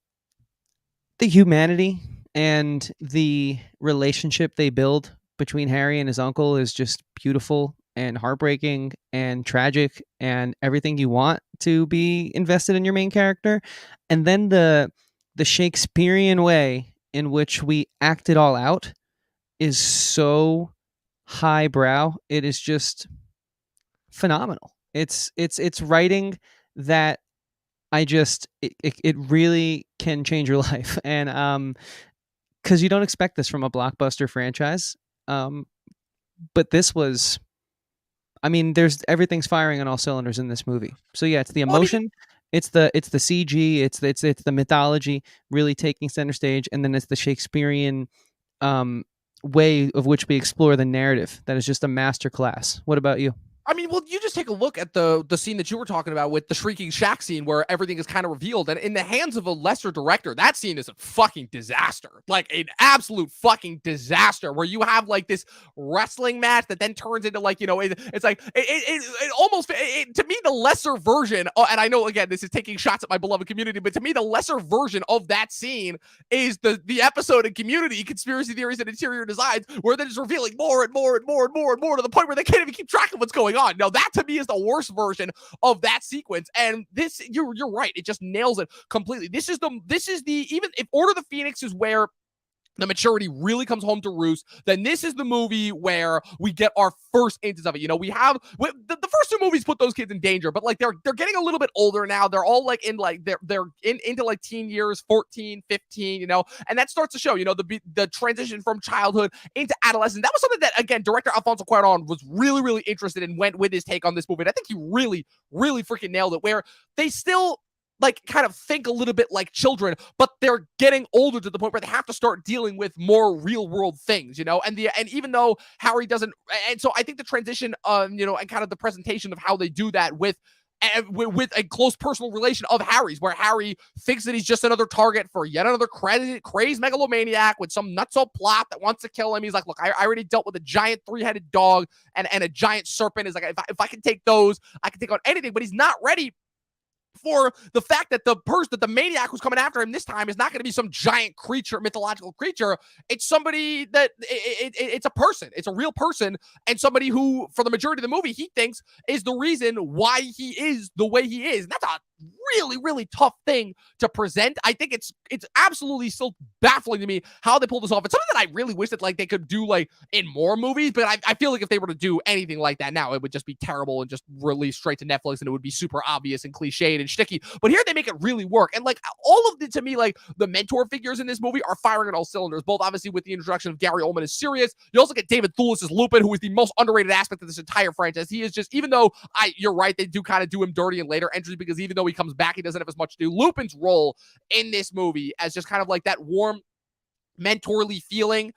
humanity and the relationship they build between Harry and his uncle is just beautiful. and heartbreaking and tragic and everything you want to be invested in your main character. And then the Shakespearean way in which we act it all out is so highbrow. It is just phenomenal. It's writing that it really can change your life. And because you don't expect this from a blockbuster franchise. But this was, I mean, there's everything's firing on all cylinders in this movie. So yeah, it's the
Well, I mean,
emotion, it's the CG, it's the mythology really taking center stage, and then it's the Shakespearean um, way of which we explore the narrative. That is just a masterclass. What about you?
well, you just take a look at the scene that you were talking about with the shrieking shack scene where everything is kind of revealed. And in the hands of a lesser director, that scene is a fucking disaster. Like an absolute fucking disaster where you have like this wrestling match that then turns into like, it's like, it almost, to me, the lesser version, and I know, again, this is taking shots at my beloved Community, but to me, the lesser version of that scene is the episode in Community, Conspiracy Theories and Interior Designs, where they're just revealing more and more and more and more and more to the point where they can't even keep track of what's going on. Now, that to me is the worst version of that sequence. And this, you're right. It just nails it completely. This is even if Order of the Phoenix is where the maturity really comes home to roost, then this is the movie where we get our first instance of it. We have the first two movies put those kids in danger, but like they're getting a little bit older now. They're all like in like they're into like teen years, 14, 15, and that starts to show, the transition from childhood into adolescence. That was something that, again, director Alfonso Cuarón was really, really interested in, went with his take on this movie. And I think he really, really freaking nailed it, where they still like kind of think a little bit like children, but they're getting older to the point where they have to start dealing with more real world things, and even though Harry doesn't, and so I think the transition, and kind of the presentation of how they do that with a close personal relation of Harry's, where Harry thinks that he's just another target for yet another crazed megalomaniac with some nutso plot that wants to kill him. He's like, look, I already dealt with a giant 3-headed dog and a giant serpent. Is like, if I can take those, I can take on anything, but he's not ready for the fact that the maniac who's coming after him this time is not going to be some giant creature, mythological creature. It's somebody that it's a person. It's a real person, and somebody who, for the majority of the movie, he thinks is the reason why he is the way he is. And that's a really, really tough thing to present. I think it's absolutely still baffling to me how they pulled this off. It's something that I really wish that like they could do like in more movies, but I feel like if they were to do anything like that now, it would just be terrible and just release straight to Netflix, and it would be super obvious and cliched and sticky. But here they make it really work. And like all of the, to me, like the mentor figures in this movie are firing on all cylinders, both obviously with the introduction of Gary Oldman as Sirius. You also get David Thewlis as Lupin, who is the most underrated aspect of this entire franchise. He is just, even though you're right, they do kind of do him dirty in later entries, because even though he comes back, he doesn't have as much to do. Lupin's role in this movie as just kind of like that warm, mentorly feeling,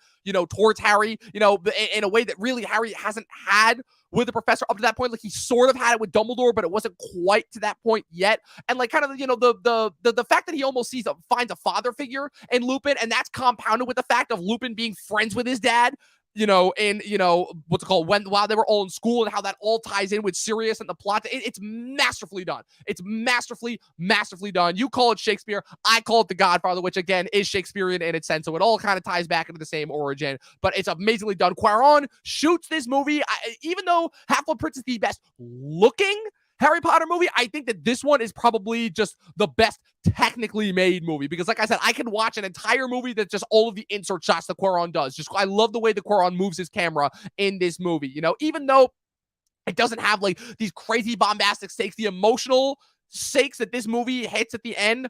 towards Harry, in a way that really Harry hasn't had with the professor up to that point. Like he sort of had it with Dumbledore, but it wasn't quite to that point yet. And like kind of, the fact that he almost finds a father figure in Lupin, and that's compounded with the fact of Lupin being friends with his dad, what's it called, while they were all in school, and how that all ties in with Sirius and the plot. It's masterfully done. It's masterfully done. You call it Shakespeare, I call it The Godfather, which again is Shakespearean in its sense, so it all kind of ties back into the same origin, but it's amazingly done. Cuarón shoots this movie, even though Half-Blood Prince is the best looking Harry Potter movie, I think that this one is probably just the best technically made movie, because like I said, I can watch an entire movie that's just all of the insert shots that Cuarón does. Just, I love the way that Cuarón moves his camera in this movie, even though it doesn't have like these crazy bombastic stakes, the emotional stakes that this movie hits at the end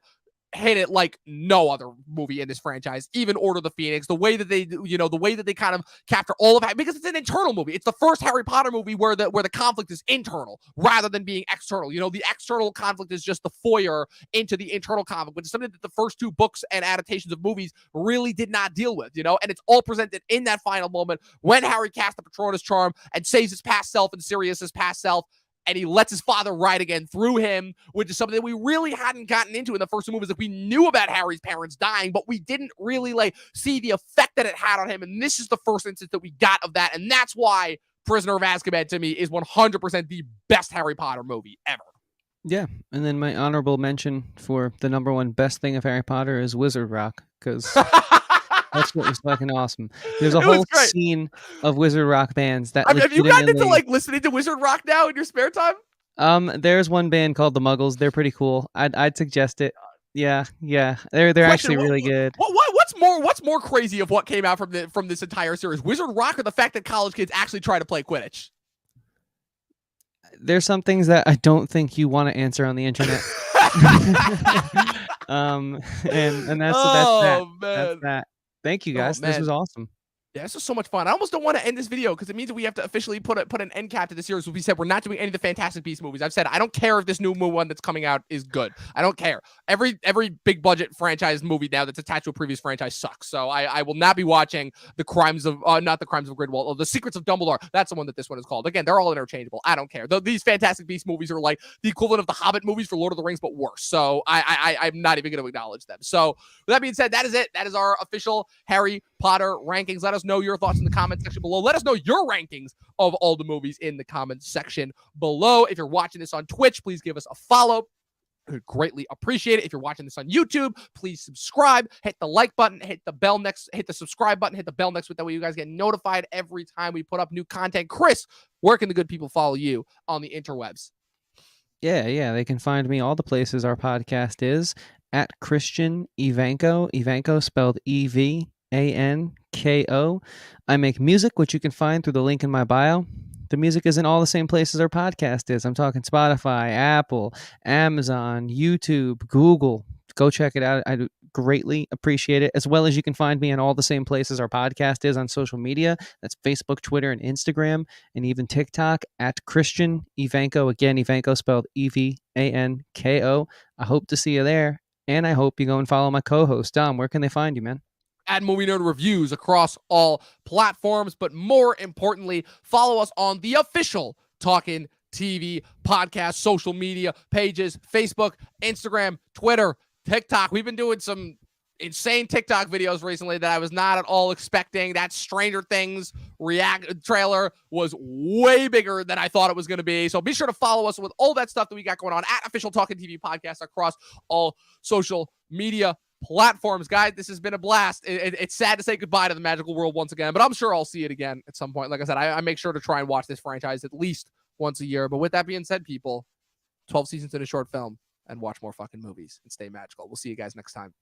hit it like no other movie in this franchise, even Order of the Phoenix. The way that they kind of capture all of it, because it's an internal movie. It's the first Harry Potter movie where the conflict is internal rather than being external. The external conflict is just the foyer into the internal conflict, which is something that the first two books and adaptations of movies really did not deal with, and it's all presented in that final moment when Harry casts the Patronus charm and saves his past self and Sirius's past self, and he lets his father ride again through him, which is something that we really hadn't gotten into in the first two movies. Like, we knew about Harry's parents dying, but we didn't really like see the effect that it had on him. And this is the first instance that we got of that. And that's why Prisoner of Azkaban to me is 100% the best Harry Potter movie ever.
Yeah, and then my honorable mention for the number one best thing of Harry Potter is Wizard Rock, because That shit was fucking awesome. There's a
It was
whole
great.
scene of Wizard Rock bands that
Have you gotten into
legitimately.
like listening to Wizard Rock now in your spare time?
There's one band called the Muggles. They're pretty cool. I'd suggest it. Yeah. They're
Question:
actually really good.
what's more crazy of what came out from this entire series? Wizard Rock or the fact that college kids actually try to play Quidditch?
There's some things that I don't think you want to answer on the internet. And that's that.
Oh
That's
man.
that. Thank you
Oh
guys. This was
man.
awesome.
Yeah, this is so much fun. I almost don't want to end this video because it means that we have to officially put an end cap to the series. We said we're not doing any of the Fantastic Beasts movies. I've said I don't care if this new one that's coming out is good. I don't care. Every big budget franchise movie now that's attached to a previous franchise sucks. So I will not be watching the crimes of not the crimes of Grindelwald or the Secrets of Dumbledore. That's the one that this one is called. Again, they're all interchangeable. I don't care. These Fantastic Beasts movies are like the equivalent of the Hobbit movies for Lord of the Rings, but worse. So I'm not even going to acknowledge them. So with that being said, that is it. That is our official Harry Potter rankings. Let us know your thoughts in the comment section below. Let us know your rankings of all the movies in the comment section below. If you're watching this on Twitch, please give us a follow. I would greatly appreciate it. If you're watching this on YouTube, please subscribe, hit the like button, hit the subscribe button, hit the bell next to it. That way you guys get notified every time we put up new content. Chris, where can the good people follow you on the interwebs?
Yeah. They can find me all the places our podcast is at Christian Evanko. Evanko spelled EVANKO. I make music, which you can find through the link in my bio. The music is in all the same places our podcast is. I'm talking Spotify, Apple, Amazon, YouTube, Google. Go check it out. I greatly appreciate it. As well as you can find me in all the same places our podcast is on social media. That's Facebook, Twitter, and Instagram, and even TikTok at Christian Evanko. Again, Evanko spelled EVANKO. I hope to see you there. And I hope you go and follow my co-host, Dom. Where can they find you, man?
At Movie Nerd Reviews across all platforms, but more importantly, follow us on the official Talkin TV podcast, social media pages, Facebook, Instagram, Twitter, TikTok. We've been doing some insane TikTok videos recently that I was not at all expecting. That Stranger Things react trailer was way bigger than I thought it was going to be. So be sure to follow us with all that stuff that we got going on at Official Talkin TV Podcast across all social media platforms. Guys, this has been a blast. It's sad to say goodbye to the magical world once again, but I'm sure I'll see it again at some point. Like I said, I make sure to try and watch this franchise at least once a year. But with that being said, people, 12 seasons in a short film, and watch more fucking movies and stay magical. We'll see you guys next time.